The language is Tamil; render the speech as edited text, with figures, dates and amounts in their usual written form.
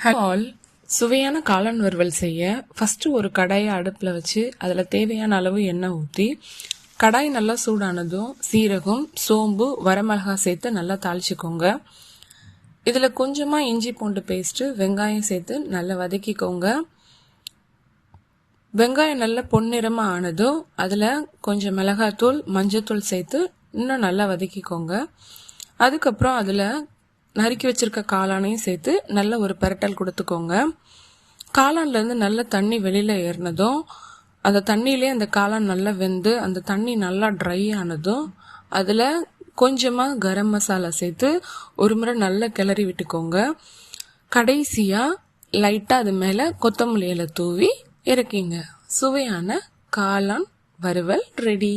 ஹலோ ஆல், சுவையான காளான் வறுவல் செய்ய ஃபஸ்ட்டு ஒரு கடாயை அடுப்பில் வச்சு அதில் தேவையான அளவு எண்ணெய் ஊற்றி கடாய் நல்லா சூடானதும் சீரகம், சோம்பு, வரமிளகாய் சேர்த்து நல்லா தாளிச்சுக்கோங்க. இதில் கொஞ்சமாக இஞ்சி பூண்டு பேஸ்ட்டு, வெங்காயம் சேர்த்து நல்லா வதக்கிக்கோங்க. வெங்காயம் நல்லா பொன்னிறமாக ஆனதும் அதில் கொஞ்சம் மிளகாத்தூள், மஞ்சத்தூள் சேர்த்து இன்னும் நல்லா வதக்கிக்கோங்க. அதுக்கப்புறம் அதில் நறுக்கி வச்சிருக்க காளானையும் சேர்த்து நல்ல ஒரு பரட்டல் கொடுத்துக்கோங்க. காளான்லேருந்து நல்ல தண்ணி வெளியில் ஏறினதும் அந்த தண்ணியிலே அந்த காளான் நல்லா வெந்து அந்த தண்ணி நல்லா ட்ரை ஆனதும் அதில் கொஞ்சமாக கரம் மசாலா சேர்த்து ஒரு முறை நல்லா கிளறி விட்டுக்கோங்க. கடைசியாக லைட்டாக அது மேலே கொத்தமல்லி இலை தூவி இறக்கிங்க. சுவையான காளான் வறுவல் ரெடி.